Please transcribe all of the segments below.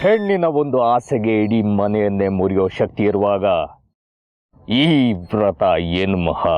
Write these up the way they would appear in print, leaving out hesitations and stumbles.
ಹೆಣ್ಣಿನ ಒಂದು ಆಸೆಗೆ ಇಡೀ ಮನೆಯನ್ನೇ ಮುರಿಯೋ ಶಕ್ತಿ ಇರುವಾಗ ಈ ವ್ರತ ಏನು ಮಹಾ.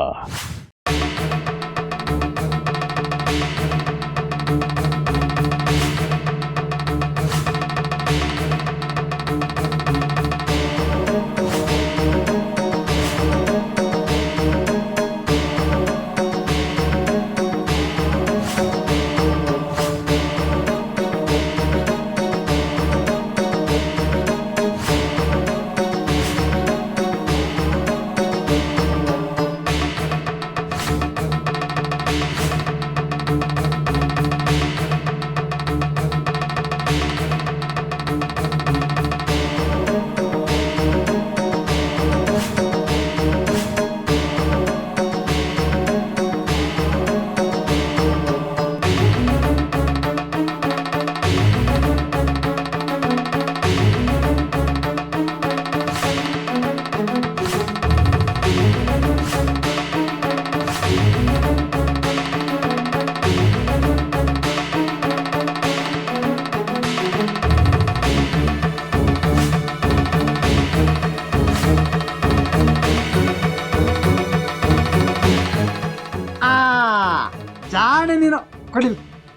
ನೀನು ಕೊಡಿ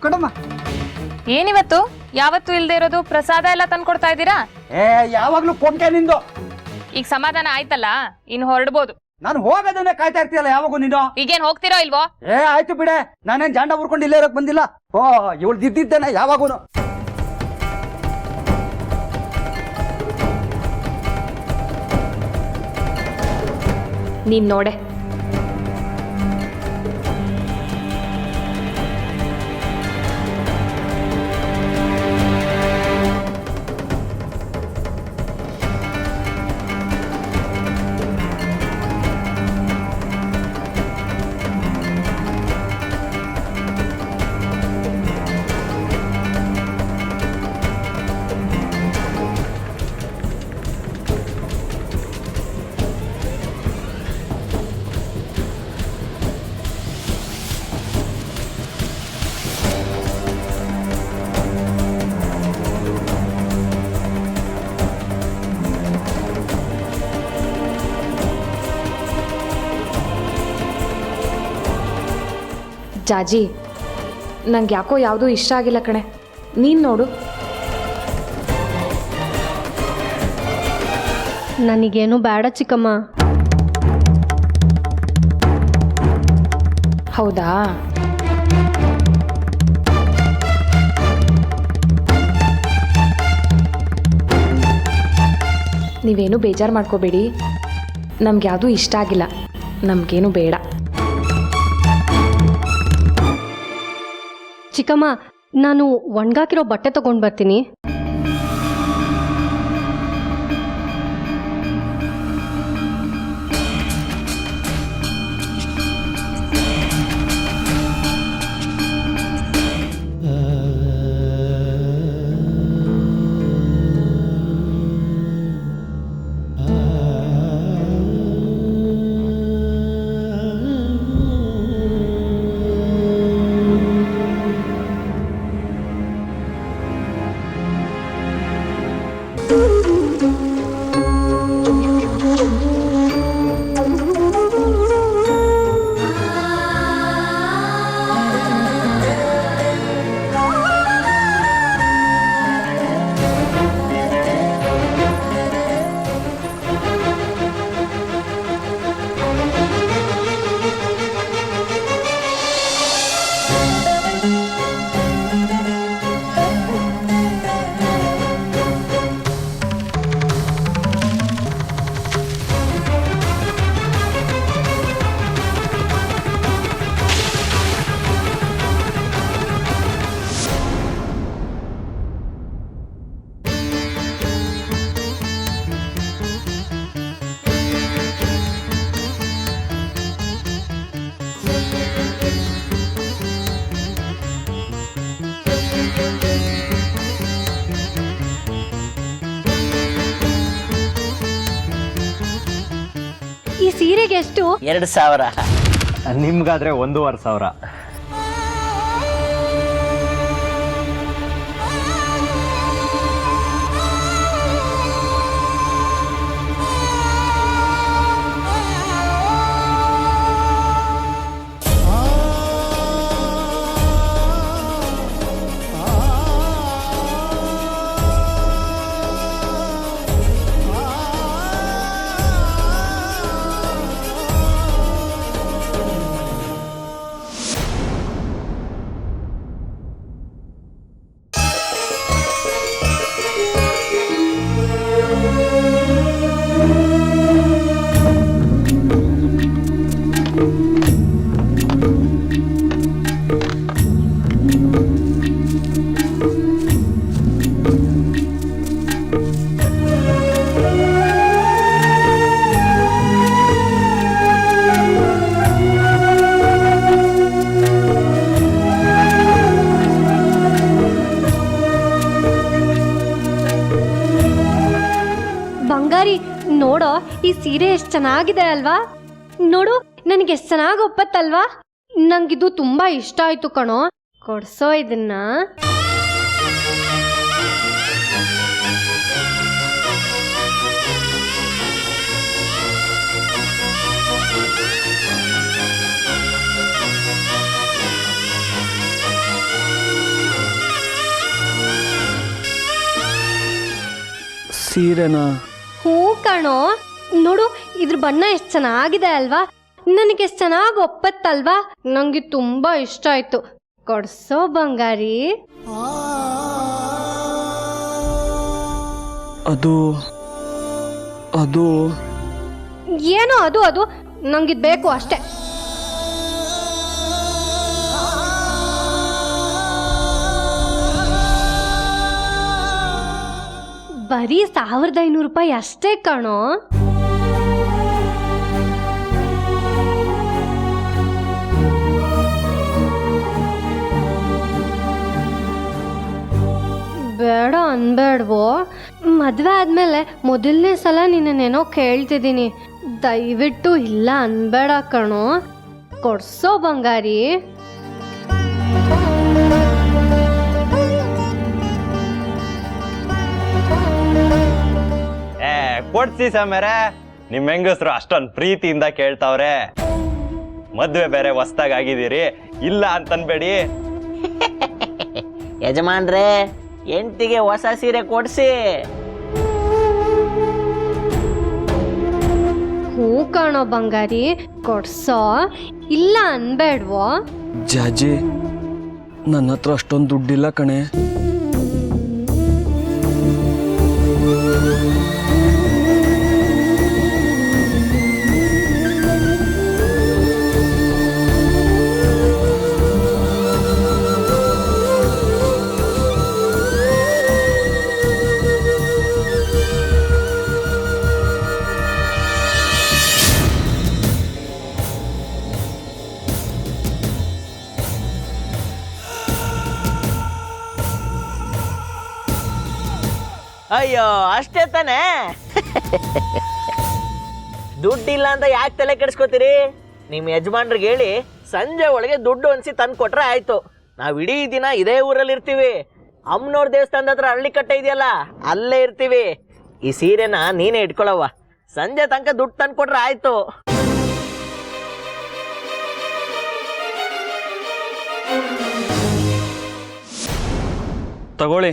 ಕೊಡಮ್ಮ. ಏನಿವತ್ತು ಯಾವತ್ತು ಇಲ್ದೇ ಇರೋದು ಪ್ರಸಾದ ಎಲ್ಲ ತಂದ್ಕೊಡ್ತಾ ಇದ್ದೀರಾ? ಯಾವಾಗ್ಲೂ ಕೊಂಕೆ ನಿಂದು. ಈಗ ಸಮಾಧಾನ ಆಯ್ತಲ್ಲ, ಇನ್ ಹೊರಡ್ಬೋದು. ನಾನು ಹೋಗೋದನ್ನೇ ಕಾಯ್ತಾ ಇರ್ತೀಯಲ್ಲ ಯಾವಾಗೂ ನೀನು. ಈಗೇನ್ ಹೋಗ್ತಿರೋ ಇಲ್ವೋ? ಆಯ್ತು ಬಿಡೆ, ನಾನೇನ್ ಜಾಂಡ ಉರ್ಕೊಂಡು ಇಲ್ಲೇ ಇರೋಕ್ ಬಂದಿಲ್ಲ. ಇವಳು ದಿದ್ದೇನೆ ಯಾವಾಗೂನು. ನೀನ್ ನೋಡೆ, ಜಾಜಿ, ನಂಗೆ ಯಾಕೋ ಯಾವುದೂ ಇಷ್ಟ ಆಗಿಲ್ಲ ಕಣೆ. ನೀನು ನೋಡು. ನನಗೇನು ಬೇಡ ಚಿಕ್ಕಮ್ಮ. ಹೌದಾ? ನೀವೇನು ಬೇಜಾರು ಮಾಡ್ಕೋಬೇಡಿ, ನಮ್ಗೆ ಯಾವುದೂ ಇಷ್ಟ ಆಗಿಲ್ಲ, ನಮಗೇನು ಬೇಡ. ಚಿಕ್ಕಮ್ಮ, ನಾನು ಒಣಗಾಕಿರೋ ಬಟ್ಟೆ ತಗೊಂಡು ಬರ್ತೀನಿ. ಈ ಸೀರೆಗೆ ಎಷ್ಟು? 2000. ನಿಮ್ಗಾದ್ರೆ 1500. ಈ ಸೀರೆ ಎಷ್ಟು ಚೆನ್ನಾಗಿದೆ ಅಲ್ವಾ? ನೋಡು, ನನಗೆ ಎಷ್ಟು ಚೆನ್ನಾಗಿ ಒಪ್ಪತ್ತಲ್ವಾ? ನಂಗಿದು ತುಂಬಾ ಇಷ್ಟ ಆಯ್ತು ಕಣೋ. ಕೊಡ್ಸೋ ಇದನ್ನ. ಸೀರೆನಾ? ಹೂ ಕಣೋ, ನೋಡು ಇದ್ರ ಬಣ್ಣ ಎಷ್ಟು ಚೆನ್ನಾಗಿದೆ ಅಲ್ವಾ? ನನಗೆ ಎಷ್ಟು ಚೆನ್ನಾಗಿ ಒಪ್ಪತ್ತಲ್ವಾ? ನಂಗೆ ತುಂಬಾ ಇಷ್ಟ ಆಯ್ತು. ಕೊಡ್ಸೋ ಬಂಗಾರಿ. ಅದು ಅದು ಏನೋ ಅದು ಅದು ನಂಗಿದ್ ಬೇಕು ಅಷ್ಟೇ. ಬರೀ 1500 ರೂಪಾಯಿ ಅಷ್ಟೇ ಕಣೋ. ಬೇಡ ಅನ್ಬೇಡ್ವೋ? ಮದುವೆ ಆದ್ಮೇಲೆ ಮೊದಲನೇ ಸಲ ನಿನ್ನೇನೋ ಕೇಳ್ತಿದ್ದೀನಿ. ದಯವಿಟ್ಟು ಇಲ್ಲ ಅನ್ಬೇಡ ಕಣೋ. ಕೊಡ್ಸೋ ಬಂಗಾರಿ. ಕೊಡ್ಸಿ ಸಮರೆ. ನಿಮ್ ಹೆಂಗಸ್ರು ಅಷ್ಟೊಂದು ಪ್ರೀತಿಯಿಂದ ಕೇಳ್ತಾವ್ರೆ. ಮದ್ವೆ ಬೇರೆ ಹೊಸ್ದಾಗ್ ಆಗಿದ್ದೀರಿ, ಇಲ್ಲ ಅಂತನ್ಬೇಡಿ. ಯಜಮಾನ್ರೆ, ಹೆಂಡ್ತಿಗೆ ಹೊಸ ಸೀರೆ ಕೊಡ್ಸಿ. ಹೂ ಕಣೋ ಬಂಗಾರಿ, ಕೊಡ್ಸೋ. ಇಲ್ಲ ಅನ್ಬೇಡ್ವೋ? ಜಾಜಿ, ನನ್ನ ಹತ್ರ ಅಷ್ಟೊಂದು ದುಡ್ಡಿಲ್ಲ ಕಣೆ. ಅಯ್ಯೋ, ಅಷ್ಟೇ ತಾನೇ? ದುಡ್ಡಿಲ್ಲ ಅಂತ ಯಾಕೆ ತಲೆ ಕೆಡಿಸ್ಕೋತೀರಿ? ನಿಮ್ಮ ಯಜಮಾನ್ರಿಗೆ ಹೇಳಿ ಸಂಜೆ ಒಳಗೆ ದುಡ್ಡು ಅನ್ಸಿ ತಂದು ಕೊಟ್ರೆ ಆಯ್ತು. ನಾವು ಇಡೀ ದಿನ ಇದೇ ಊರಲ್ಲಿ ಇರ್ತೀವಿ. ಅಮ್ಮನವ್ರ ದೇವಸ್ಥಾನದ ಹತ್ರ ಹಳ್ಳಿ ಕಟ್ಟೆ ಇದೆಯಲ್ಲ, ಅಲ್ಲೇ ಇರ್ತೀವಿ. ಈ ಸೀರೆನ ನೀನೇ ಇಟ್ಕೊಳವ್ವ. ಸಂಜೆ ತನಕ ದುಡ್ಡು ತಂದು ಕೊಟ್ರೆ ಆಯ್ತು. ತಗೊಳ್ಳಿ.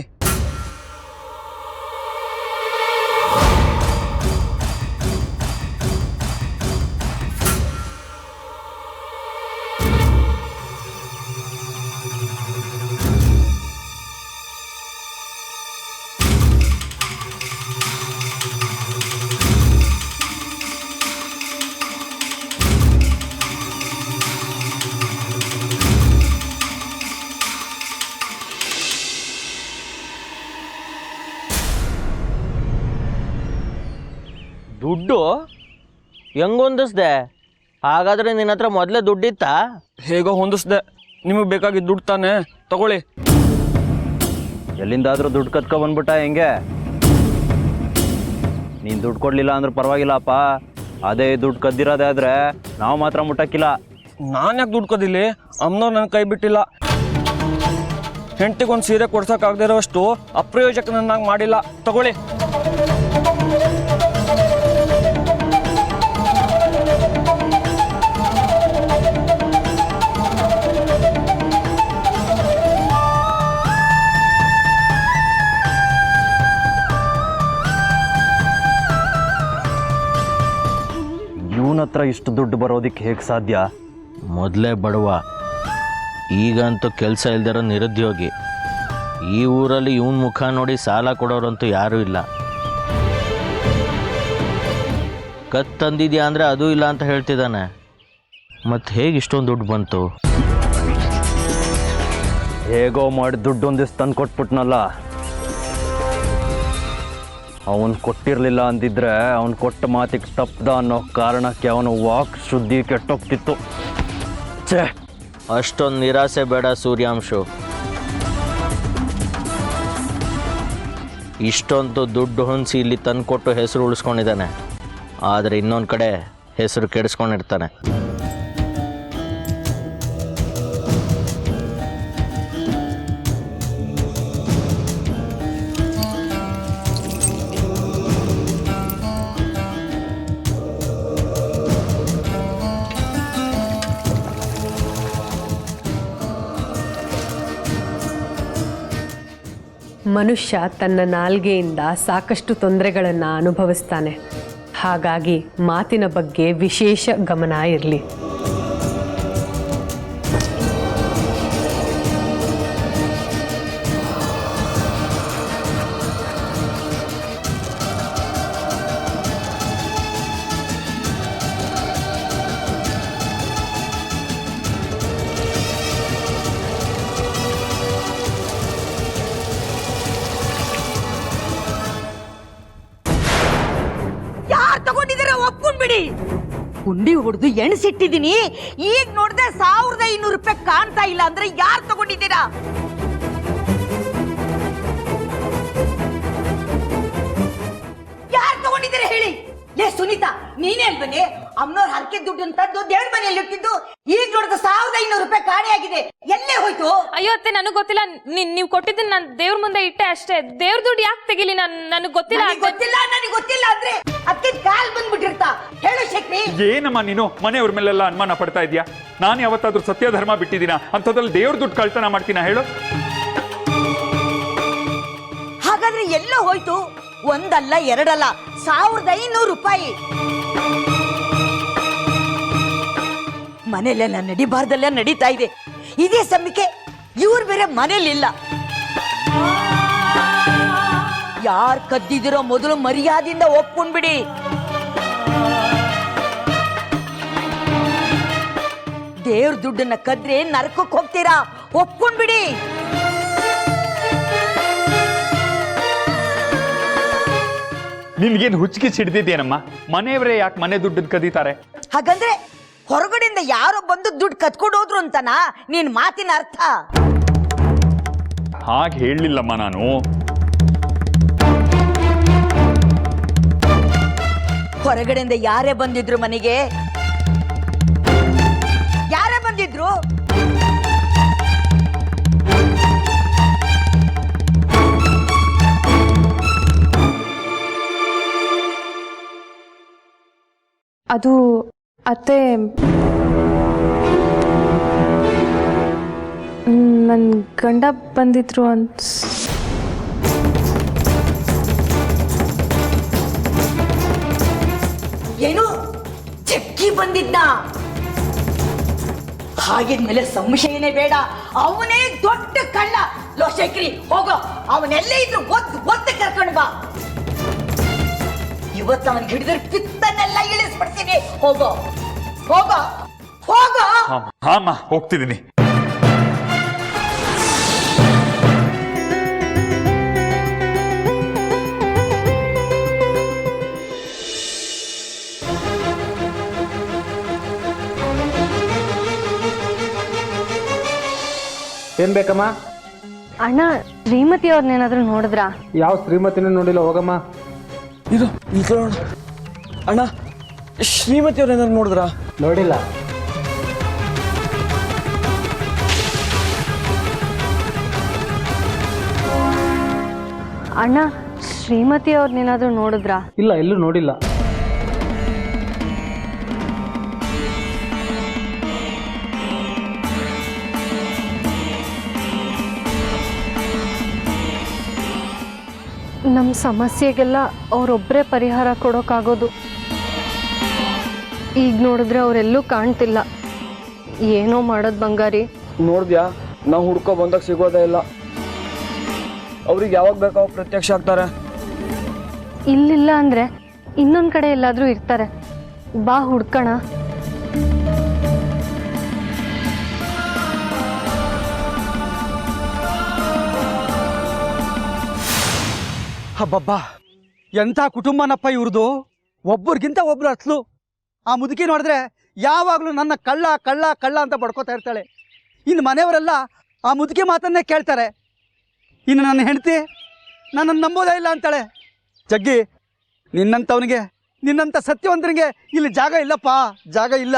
ದುಡ್ಡು ಹೆಂಗೊಂದಿಸ್ದೆ? ಹಾಗಾದ್ರೆ ನಿನ್ನ ಹತ್ರ ಮೊದಲೇ ದುಡ್ಡಿತ್ತಾ? ಹೇಗೋ ಹೊಂದಿಸ್ದೆ. ನಿಮಗೆ ಬೇಕಾಗಿದ್ದು ದುಡ್ಡು ತಾನೆ, ತಗೊಳ್ಳಿ. ಎಲ್ಲಿಂದಾದ್ರೂ ದುಡ್ಡು ಕತ್ಕೊ ಬಂದ್ಬಿಟ್ಟ ಹೆಂಗೆ? ನೀನು ದುಡ್ಡು ಕೊಡ್ಲಿಲ್ಲ ಅಂದ್ರೆ ಪರವಾಗಿಲ್ಲಪ್ಪ. ಅದೇ ದುಡ್ಡು ಕದ್ದಿರೋದೇ ಆದ್ರೆ ನಾವು ಮಾತ್ರ ಮುಟ್ಟಕ್ಕಿಲ್ಲ. ನಾನು ಯಾಕೆ ದುಡ್ಡು ಕದಿಲಿ? ಅಮ್ಮನವ್ರು ನನ್ನ ಕೈ ಬಿಟ್ಟಿಲ್ಲ. ಹೆಂಡತಿಗೊಂದು ಸೀರೆ ಕೊಡ್ಸೋಕ್ಕಾಗದೇ ಇರೋಷ್ಟು ಅಪ್ರಯೋಜಕ ನನ್ನಾಗಿ ಮಾಡಿಲ್ಲ. ತಗೊಳ್ಳಿ. ಇವನ ಹತ್ರ ಇಷ್ಟು ದುಡ್ಡು ಬರೋದಕ್ಕೆ ಹೇಗೆ ಸಾಧ್ಯ? ಮೊದಲೇ ಬಡವ, ಈಗಂತೂ ಕೆಲಸ ಇಲ್ದಿರೋ ನಿರುದ್ಯೋಗಿ. ಈ ಊರಲ್ಲಿ ಇವನ್ ಮುಖ ನೋಡಿ ಸಾಲ ಕೊಡೋರಂತೂ ಯಾರೂ ಇಲ್ಲ. ತಂದಿದ್ಯಾ ಅಂದರೆ ಅದೂ ಇಲ್ಲ ಅಂತ ಹೇಳ್ತಿದ್ದಾನೆ. ಮತ್ತು ಹೇಗೆ ಇಷ್ಟೊಂದು ದುಡ್ಡು ಬಂತು? ಹೇಗೋ ಮಾಡಿ ದುಡ್ಡು ಒಂದಿಷ್ಟು ತಂದು ಕೊಟ್ಬಿಟ್ನಲ್ಲ. ಅವನು ಕೊಟ್ಟಿರಲಿಲ್ಲ ಅಂದಿದ್ರೆ ಅವನು ಕೊಟ್ಟ ಮಾತಿಗೆ ತಪ್ಪದ ಅನ್ನೋ ಕಾರಣಕ್ಕೆ ಅವನು ವಾಕ್ ಶುದ್ಧಿ ಕೆಟ್ಟೋಗ್ತಿತ್ತು. ಛೇ, ಅಷ್ಟೊಂದು ನಿರಾಸೆ ಬೇಡ ಸೂರ್ಯಾಂಶು. ಇಷ್ಟೊಂದು ದುಡ್ಡು ಹೊಂದಿಸಿ ಇಲ್ಲಿ ತಂದುಕೊಟ್ಟು ಹೆಸರು ಉಳಿಸ್ಕೊಂಡಿದ್ದಾನೆ. ಆದರೆ ಇನ್ನೊಂದು ಕಡೆ ಹೆಸರು ಕೆಡಿಸ್ಕೊಂಡಿರ್ತಾನೆ. ಮನುಷ್ಯ ತನ್ನ ನಾಲ್ಗೆಯಿಂದ ಸಾಕಷ್ಟು ತೊಂದರೆಗಳನ್ನು ಅನುಭವಿಸ್ತಾನೆ. ಹಾಗಾಗಿ ಮಾತಿನ ಬಗ್ಗೆ ವಿಶೇಷ ಗಮನ ಇರಲಿ. ಯಾರು ತಗೊಂಡಿದ್ದೀರ ಒಪ್ಕೊಂಡ್ಬಿಡಿ. ಗುಂಡಿ ಹೊಡೆದು ಎಣಸಿಟ್ಟಿದ್ದೀನಿ. ಈಗ ನೋಡಿದ್ರೆ 1500 ರೂಪಾಯಿ ಕಾಣ್ತಾ ಇಲ್ಲ ಅಂದ್ರೆ ಯಾರು ತಗೊಂಡಿದ್ದೀರಾ? ಯಾರು ತಗೊಂಡಿದ್ದೀರಾ ಹೇಳಿ. ಲೇ ಸುನೀತಾ, ನೀನೇ ಅಲ್ಬನೆ ಅಮ್ಮನವ್ರು ಹರಕೆ ದುಡ್ಡು ಅಂತದ್ದು ದೇವ್ರ ಮನೆಯಲ್ಲಿ ಇಟ್ಟಿದ್ದು. ಈಗ ನೋಡಿದ್ರೆ 1500 ರೂಪಾಯಿ ಕಾಣೆ ಆಗಿದೆ. ಎಲ್ಲೇ ಹೋಯ್ತು? ಅಯ್ಯೋ ಅತ್ತೆ, ನನಗೆ ಗೊತ್ತಿಲ್ಲ. ನೀವು ಕೊಟ್ಟಿದ್ದನ್ನ ನಾನು ದೇವ್ರ ಮುಂದೆ ಇಟ್ಟೆ ಅಷ್ಟೇ. ದೇವ್ರ ದುಡ್ಡು ಯಾಕೆ ತೆಗಿಲಿ? ನನಗೆ ಗೊತ್ತಿಲ್ಲ. ನನಗೆ ಗೊತ್ತಿಲ್ಲ ಅಂದ್ರೆ ಅದಕ್ಕೆ ಕಾಲ್ ಬಂದ್ಬಿಟ್ಟಿರ್ತಾ. ಹೇಳು ಶಕ್ತಿ. ಏನಮ್ಮ ನೀನು ಮನೆಯವ್ರ ಮೇಲೆಲ್ಲ ಅನುಮಾನ ಪಡ್ತಾ ಇದೀಯಾ? ನಾನು ಯಾವತ್ತಾದ್ರೂ ಸತ್ಯ ಧರ್ಮ ಬಿಟ್ಟಿದ್ದೀನ? ಅಂಥದ್ರಲ್ಲಿ ದೇವ್ರ ದುಡ್ಡು ಕಳ್ತನ ಮಾಡ್ತೀನ ಹೇಳು? ಹಾಗಾದ್ರೆ ಎಲ್ಲ ಹೋಯ್ತು? ಒಂದಲ್ಲ ಎರಡಲ್ಲ, 1500 ರೂಪಾಯಿ. ಮನೆಯಲ್ಲೆಲ್ಲ ನಡಿಬಾರ್ದೆಲ್ಲ ನಡೀತಾ ಇದೆ. ಇದೇ ಸಮಯಕ್ಕೆ ಇವ್ರು ಬೇರೆ ಮನೇಲಿಲ್ಲ. ಯಾರ್ ಕದ್ದಿದಿರೋ ಮೊದಲು ಮರ್ಯಾದೆಯಿಂದ ಒಪ್ಕೊಂಡ್ಬಿಡಿ. ದೇವ್ರ ದುಡ್ಡನ್ನ ಕದ್ರೆ ನರಕಕ್ಕೆ ಹೋಗ್ತೀರಾ. ಒಪ್ಕೊಂಡ್ಬಿಡಿ. ನಿನ್ಗೇನು ಹುಚ್ಚಿಗೆ ಸಿಡ್ದಿದ್ದೇನಮ್ಮ? ಮನೆಯವರೇ ಯಾಕೆ ಮನೆ ದುಡ್ಡನ್ನು ಕದೀತಾರೆ? ಹಾಗಂದ್ರೆ ಹೊರಗಡೆಯಿಂದ ಯಾರೋ ಬಂದು ದುಡ್ಡು ಕತ್ಕೊಂಡು ಹೋದ್ರು ಅಂತನಾ ನೀನ್ ಮಾತಿನ ಅರ್ಥ? ಹಾಗೆ ಹೇಳಲಿಲ್ಲಮ್ಮ ನಾನು. ಹೊರಗಡೆಯಿಂದ ಯಾರೇ ಬಂದಿದ್ರು ಮನೆಗೆ? ಯಾರೇ ಬಂದಿದ್ರು? ಅದು ಅತ್ತೆ, ನನ್ನ ಗಂಡ ಬಂದಿದ್ರು ಏನು ಚಕ್ಕಿ ಬಂದಿದ್ದ? ಹಾಗಿದ್ಮೇಲೆ ಸಂಶಯನೇ ಬೇಡ, ಅವನೇ ದೊಡ್ಡ ಕಳ್ಳ. ಲೋ ಶೇಖರಿ, ಹೋಗೋ, ಅವನೆಲ್ಲೇ ಇದ್ರು ಒತ್ತು ಕರ್ಕೊಂಡು ಬಾ. ಇವತ್ತು ಅವನ್ ಹಿಡಿದ್ರೆ ಪಿತ್ತನ್ನೆಲ್ಲ ಇಳಿಸ್ಬಿಡ್ತೀನಿ. ಹೋಗೋ ಹೋಗೋ ಹೋಗೋ. ಹಾಮ್ಮ, ಹೋಗ್ತಿದ್ದೀನಿ. ಏನ್ ಬೇಕಮ್ಮ? ಅಣ್ಣ, ಶ್ರೀಮತಿ ಅವ್ರನ್ನೇನಾದ್ರೂ ನೋಡಿದ್ರಾ? ಯಾವ ಶ್ರೀಮತಿನೂ ನೋಡಿಲ್ಲ. ಹೋಗಮ್ಮ. ಇದು ಈ ಕೇಳೋಣ. ಅಣ್ಣ, ಶ್ರೀಮತಿ ಅವ್ರು ಏನಾದ್ರು ನೋಡಿದ್ರಾ? ನೋಡಿಲ್ಲ. ಅಣ್ಣ, ಶ್ರೀಮತಿ ಅವ್ರನ್ನೇನಾದ್ರೂ ನೋಡಿದ್ರಾ? ಇಲ್ಲ, ಎಲ್ಲೂ ನೋಡಿಲ್ಲ. ನಮ್ಮ ಸಮಸ್ಯೆಗೆಲ್ಲ ಅವರೊಬ್ಬರೇ ಪರಿಹಾರ ಕೊಡೋಕ್ಕಾಗೋದು. ಈಗ ನೋಡಿದ್ರೆ ಅವರೆಲ್ಲೂ ಕಾಣ್ತಿಲ್ಲ. ಏನೋ ಮಾಡೋದು ಬಂಗಾರಿ. ನೋಡಿದ್ಯಾ, ನಾವು ಹುಡ್ಕೋ ಬಂದಾಗ ಸಿಗೋದೇ ಇಲ್ಲ. ಅವ್ರಿಗೆ ಯಾವಾಗ ಬೇಕಾವ ಪ್ರತ್ಯಕ್ಷ ಆಗ್ತಾರೆ. ಇಲ್ಲಿಲ್ಲ ಅಂದರೆ ಇನ್ನೊಂದು ಕಡೆ ಎಲ್ಲಾದರೂ ಇರ್ತಾರೆ. ಬಾ ಹುಡ್ಕೋಣ. ಹಬ್ಬಬ್ಬಾ, ಎಂಥ ಕುಟುಂಬನಪ್ಪ ಇವ್ರದು. ಒಬ್ಬರಿಗಿಂತ ಒಬ್ರು ಅತ್ಲು. ಆ ಮುದುಕಿ ನೋಡಿದ್ರೆ ಯಾವಾಗಲೂ ನನ್ನ ಕಳ್ಳ ಕಳ್ಳ ಕಳ್ಳ ಅಂತ ಬಡ್ಕೋತಾ ಇರ್ತಾಳೆ. ಇನ್ನು ಮನೆಯವರೆಲ್ಲ ಆ ಮುದುಕಿ ಮಾತನ್ನೇ ಕೇಳ್ತಾರೆ. ಇನ್ನು ನನ್ನ ಹೆಂಡತಿ ನನ್ನನ್ನು ನಂಬೋದೇ ಇಲ್ಲ ಅಂತಾಳೆ. ಜಗ್ಗಿ, ನಿನ್ನಂಥವನಿಗೆ ನಿನ್ನಂಥ ಸತ್ಯವಂತರಿಗೆ ಇಲ್ಲಿ ಜಾಗ ಇಲ್ಲಪ್ಪ, ಜಾಗ ಇಲ್ಲ.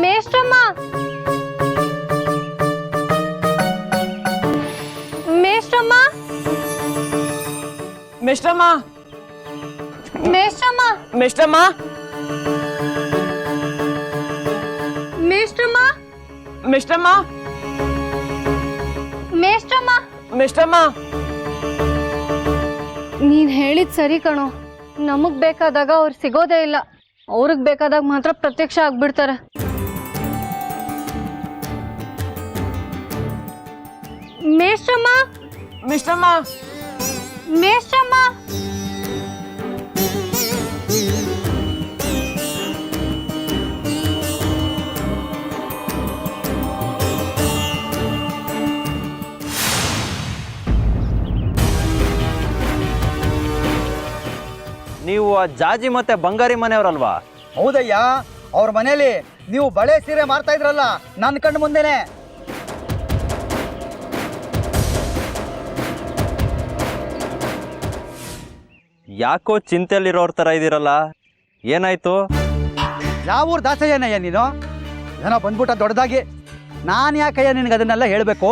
ಮೇಷ್ಟ್ರಮ್ಮ, ಮೇಷ್ಟ್ರಮ್ಮ, ಮಿಸ್ಟಮ್ಮ ಮೇಷ್ಟ್ರಮ್ಮ, ಮಿಸ್ಟಮ್ಮ ಮೇಷ್ಟ್ರಮ್ಮ, ಮಿಸ್ಟಮ್ಮ ಮೇಷ್ಟ್ರಮ್ಮ. ಮಿಸ್ಟಮ್ಮ ನೀನ್ ಹೇಳಿದ್ ಸರಿ ಕಣೋ. ನಮಗ್ ಬೇಕಾದಾಗ ಅವ್ರು ಸಿಗೋದೇ ಇಲ್ಲ, ಅವ್ರಿಗೆ ಬೇಕಾದಾಗ ಮಾತ್ರ ಪ್ರತ್ಯಕ್ಷ ಆಗ್ಬಿಡ್ತಾರೆ. ಮೇಷ್ಟ್ರಮ್ಮ, ಮಿಸ್ಟಮ್ಮ ಮೇಷ್ಟ್ರಮ್ಮ. ನೀವು ಆ ಜಾಜಿ ಮತ್ತೆ ಬಂಗಾರಿ ಮನೆಯವರಲ್ವಾ? ಹೌದಯ್ಯ, ಅವ್ರ ಮನೇಲಿ ನೀವು ಬಳೆ ಸೀರೆ ಮಾರ್ತಾ ಇದ್ರಲ್ಲ ನನ್ನ ಕಣ್ಣು ಮುಂದೆನೆ. ಯಾಕೋ ಚಿಂತೆಯಲ್ಲಿರೋರ್ ತರ ಇದ್ದೀರಲ್ಲ, ಏನಾಯ್ತು? ಯಾವ ಊರು ದಾಸಯ್ಯನಯ್ಯ ನೀನು? ಏನೋ ಬಂದ್ಬಿಟ್ಟ ದೊಡ್ಡದಾಗಿ. ನಾನು ಯಾಕಯ್ಯ ನಿನಗೆ ಅದನ್ನೆಲ್ಲ ಹೇಳಬೇಕು?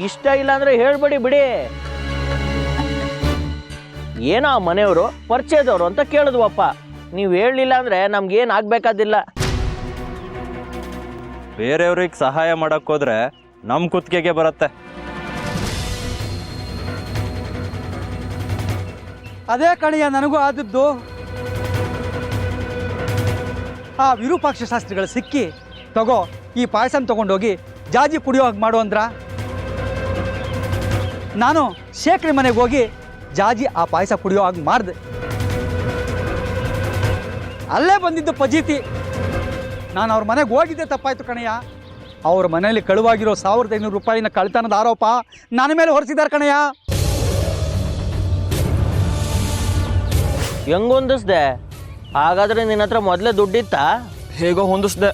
ಇಷ್ಟ ಇಲ್ಲ ಅಂದ್ರೆ ಹೇಳ್ಬೇಡಿ ಬಿಡಿ. ಏನೋ ಆ ಮನೆಯವರು ಪರಿಚಯದವರು ಅಂತ ಕೇಳಿದ್ವಪ್ಪ. ನೀವು ಹೇಳಲಿಲ್ಲ ಅಂದ್ರೆ ನಮ್ಗೇನು ಆಗ್ಬೇಕಾದಿಲ್ಲ. ಬೇರೆಯವ್ರಿಗೆ ಸಹಾಯ ಮಾಡಕ್ ಹೋದ್ರೆ ನಮ್ ಕುತ್ತಿಗೆಗೆ ಬರುತ್ತೆ. ಅದೇ ಕಣಯ್ಯ ನನಗೂ ಆದದ್ದು. ಆ ವಿರೂಪಾಕ್ಷ ಶಾಸ್ತ್ರಿಗಳು ಸಿಕ್ಕಿ, ತಗೋ ಈ ಪಾಯಸನ ತಗೊಂಡೋಗಿ ಜಾಜಿ ಕುಡಿಯೋ ಹಾಗೆ ಮಾಡು ಅಂದ್ರ. ನಾನು ಶೇಖರಿ ಮನೆಗೆ ಹೋಗಿ ಜಾಜಿ ಆ ಪಾಯಸ ಕುಡಿಯೋ ಹಾಗೆ ಮಾಡಿದೆ. ಅಲ್ಲೇ ಬಂದಿದ್ದು ಫಜೀತಿ. ನಾನು ಅವ್ರ ಮನೆಗೆ ಹೋಗಿದ್ದೆ ತಪ್ಪಾಯ್ತು ಕಣಯ್ಯ. ಅವ್ರ ಮನೆಯಲ್ಲಿ ಕಳುವಾಗಿರೋ 1500 ರೂಪಾಯಿನ ಕಳ್ತನದ ಆರೋಪ ನನ್ನ ಮೇಲೆ ಹೊರಿಸಿದ್ದಾರೆ ಕಣಯ್ಯ. ಹೆಂಗೊಂದಿಸ್ದೆ? ಹಾಗಾದ್ರೆ ನಿನ್ನ ಹತ್ರ ಮೊದಲೇ ದುಡ್ಡಿತ್ತಾ? ಹೇಗೋ ಹೊಂದಿಸ್ದೆ.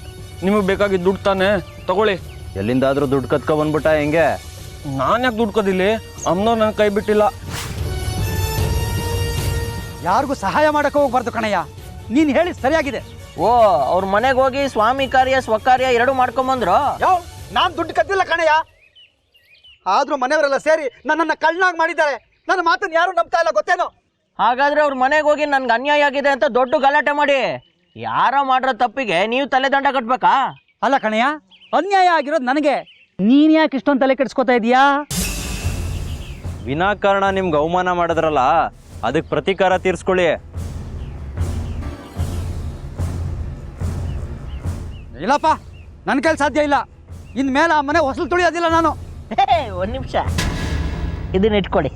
ನಿಮಗೆ ಬೇಕಾಗಿದ್ದು ದುಡ್ಡು ತಾನೆ, ತಗೊಳ್ಳಿ. ಎಲ್ಲಿಂದಾದ್ರೂ ದುಡ್ಡು ಕತ್ಕೊ ಬಂದ್ಬಿಟ್ಟ ಹೆಂಗೆ? ನಾನು ಯಾಕೆ ದುಡ್ಡು ಕದಿಲ್ಲಿ? ಅಮ್ಮನವ್ರು ನನ್ನ ಕೈ ಬಿಟ್ಟಿಲ್ಲ. ಯಾರಿಗೂ ಸಹಾಯ ಮಾಡಕ್ಕೆ ಹೋಗ್ಬಾರ್ದು ಕಣಯ್ಯ. ನೀನು ಹೇಳಿ ಸರಿಯಾಗಿದೆ. ಓ, ಅವ್ರ ಮನೆಗೆ ಹೋಗಿ ಸ್ವಾಮಿ ಕಾರ್ಯ ಸ್ವಕಾರ್ಯ ಎರಡು ಮಾಡ್ಕೊಂಬಂದ್ರು? ನಾನು ದುಡ್ಡು ಕದ್ದಿಲ್ಲ ಕಣಯ್ಯ. ಆದ್ರೂ ಮನೆಯವರೆಲ್ಲ ಸೇರಿ ನನ್ನನ್ನು ಕಳ್ಳನಾಗಿ ಮಾಡಿದ್ದಾರೆ. ನನ್ನ ಮಾತನ್ನು ಯಾರು ನಂಬ್ತಾ ಇಲ್ಲ ಗೊತ್ತೇನೋ? ಹಾಗಾದ್ರೆ ಅವ್ರ ಮನೆಗೆ ಹೋಗಿ ನನ್ಗೆ ಅನ್ಯಾಯ ಆಗಿದೆ ಅಂತ ದೊಡ್ಡ ಗಲಾಟೆ ಮಾಡಿ ಯಾರೋ ಮಾಡಿರೋ ತಪ್ಪಿಗೆ ನೀವು ತಲೆದಂಡ ಕಟ್ಬೇಕಾ? ಅಲ್ಲ ಕಣಯ್ಯ, ಅನ್ಯಾಯ ಆಗಿರೋದು ನನಗೆ. ನೀನ್ ಯಾಕೆ ಇಷ್ಟೊಂದು ತಲೆ ಕೆಡಿಸ್ಕೊತಾ ಇದೀಯಾ? ವಿನಾಕಾರಣ ನಿಮ್ಗೆ ಅವಮಾನ ಮಾಡಿದ್ರಲ್ಲ, ಅದಕ್ಕೆ ಪ್ರತೀಕಾರ ತೀರ್ಸ್ಕೊಳ್ಳಿ. ಇಲ್ಲಪ್ಪ, ನನ್ನ ಕೈಲಿ ಸಾಧ್ಯ ಇಲ್ಲ. ಇನ್ಮೇಲೆ ಆ ಮನೆ ಹೊಸಲು ತುಳಿಯೋದಿಲ್ಲ ನಾನು. ಒಂದು ನಿಮಿಷ, ಇದನ್ನ ಇಟ್ಕೊಡಿ.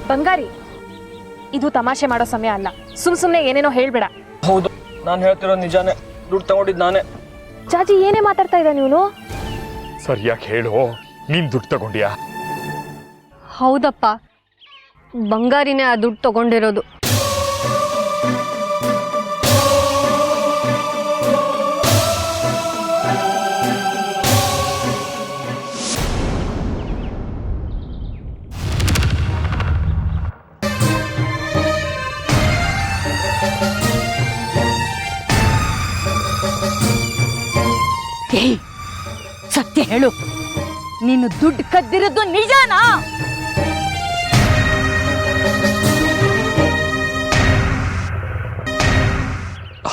ಬಂಗಾರಿ, ಇದು ತಮಾಷೆ ಮಾಡೋ ಸಮಯ ಅಲ್ಲ. ಸುಮ್ನೆ ಏನೇನೋ ಹೇಳ್ಬೇಡ. ಹೌದು, ನಾನು ಹೇಳ್ತಿರೋದು ನಿಜಾನೇ. ದುಡ್ಡು ತಗೊಂಡಿದ್ದು ನಾನೇ. ಜಾಜಿ, ಏನೇ ಮಾತಾಡ್ತಾ ಇದ್ದ ನೀನು? ಸರಿಯಾಗಿ ಹೇಳು, ನೀನ್ ದುಡ್ಡು ತಗೊಂಡ್ಯಾ? ಹೌದಪ್ಪ, ಬಂಗಾರಿನೇ ಆ ದುಡ್ಡು ತಗೊಂಡಿರೋದು. ಸತ್ಯ ಹೇಳು, ನೀನು ದುಡ್ಡು ಕದ್ದಿರೋದು ನಿಜಾನಾ?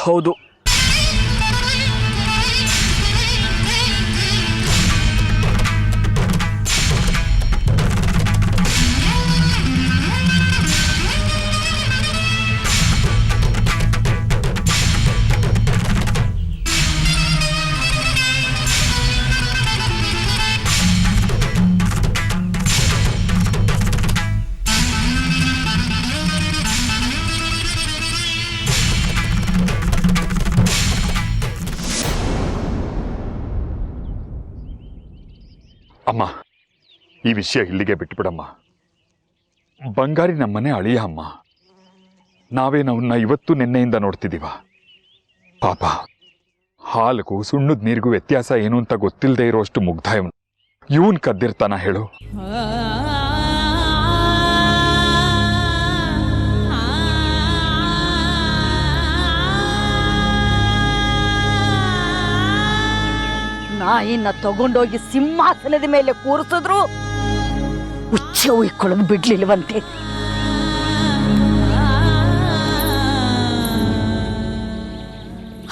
ಹೌದು. ಅಮ್ಮ, ಈ ವಿಷಯ ಇಲ್ಲಿಗೆ ಬಿಟ್ಬಿಡಮ್ಮ. ಬಂಗಾರಿ ನಮ್ಮನೆ ಅಳಿಯ ಅಮ್ಮ. ನಾವೇನವನ್ನ ಇವತ್ತು ನಿನ್ನೆಯಿಂದ ನೋಡ್ತಿದ್ದೀವ. ಪಾಪ, ಹಾಲಿಗೂ ಸುಣ್ಣದ ನೀರಿಗೂ ವ್ಯತ್ಯಾಸ ಏನು ಅಂತ ಗೊತ್ತಿಲ್ಲದೆ ಇರೋಷ್ಟು ಮುಗ್ಧ ಇವನ್ ಕದ್ದಿರ್ತಾನ ಹೇಳು? ನಾಯಿನ ತಗೊಂಡೋಗಿ ಸಿಂಹಾಸನದ ಮೇಲೆ ಕೂರಿಸಿದ್ರು ಉಚ್ಚ ಉಯ್ಕೊಳ್ಳೋದು ಬಿಡ್ಲಿಲ್ವಂತೆ.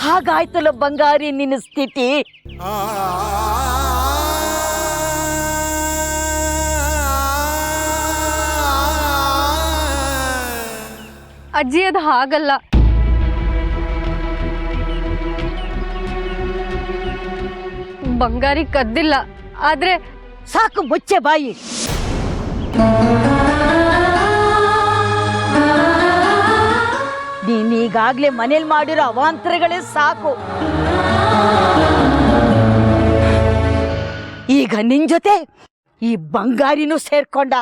ಹಾಗಾಯ್ತಲ್ಲ ಬಂಗಾರಿ ನಿನ್ನ ಸ್ಥಿತಿ. ಅಜ್ಜಿ, ಅದು ಹಾಗಲ್ಲ. ಬಂಗಾರಿ ಕದ್ದಿಲ್ಲ. ಆದ್ರೆ ಸಾಕು, ಮುಚ್ಚೆ ಬಾಯಿ. ನೀನೀಗಾಗ್ಲೇ ಮನೇಲಿ ಮಾಡಿರೋ ಅವಾಂತರಗಳೇ ಸಾಕು. ಈಗ ನಿನ್ ಜೊತೆ ಈ ಬಂಗಾರಿನೂ ಸೇರ್ಕೊಂಡ.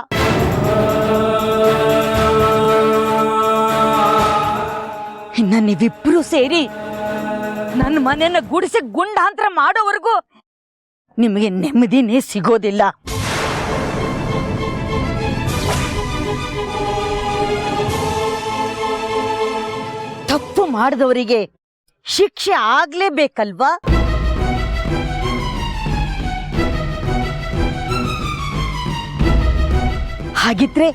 ಇನ್ನ ನೀವಿಬ್ರು ಸೇರಿ ನನ್ನ ಮನೆಯನ್ನ ಗುಡಿಸಿ ಗುಂಡಾಂತರ ಮಾಡೋವರೆಗೂ ನಿಮಗೆ ನೆಮ್ಮದಿನೇ ಸಿಗೋದಿಲ್ಲ. ತಪ್ಪು ಮಾಡಿದವರಿಗೆ ಶಿಕ್ಷೆ ಆಗ್ಲೇಬೇಕಲ್ವಾ? ಹಾಗಿದ್ರೆ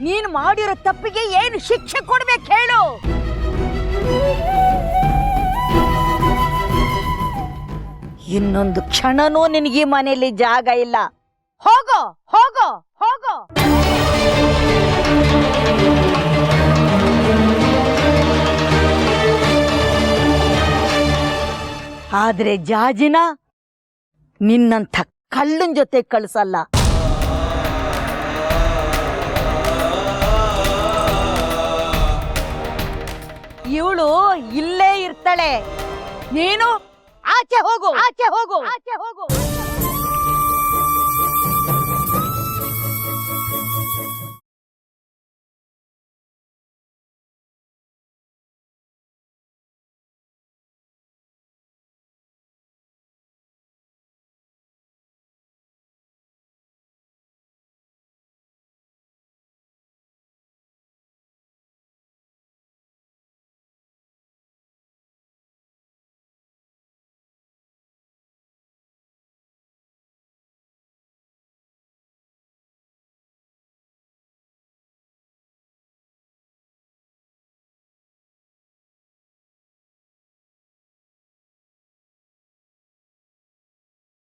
ನೀನು ಮಾಡಿರೋ ತಪ್ಪಿಗೆ ಏನು ಶಿಕ್ಷೆ ಕೊಡ್ಬೇಕು ಹೇಳು? ಇನ್ನೊಂದು ಕ್ಷಣನೂ ನಿನಗೆ ಮನೆಯಲ್ಲಿ ಜಾಗ ಇಲ್ಲ. ಹೋಗೋ ಹೋಗೋ ಹೋಗೋ. ಆದ್ರೆ ಜಾಜಿನ ನಿನ್ನಂಥ ಕಳ್ಳನ್ ಜೊತೆ ಕಳಿಸಲ್ಲ. ಇವಳು ಇಲ್ಲೇ ಇರ್ತಾಳೆ. ನೀನು ಆಚೆ ಹೋಗು, ಆಚೆ ಹೋಗು, ಆಚೆ ಹೋಗು.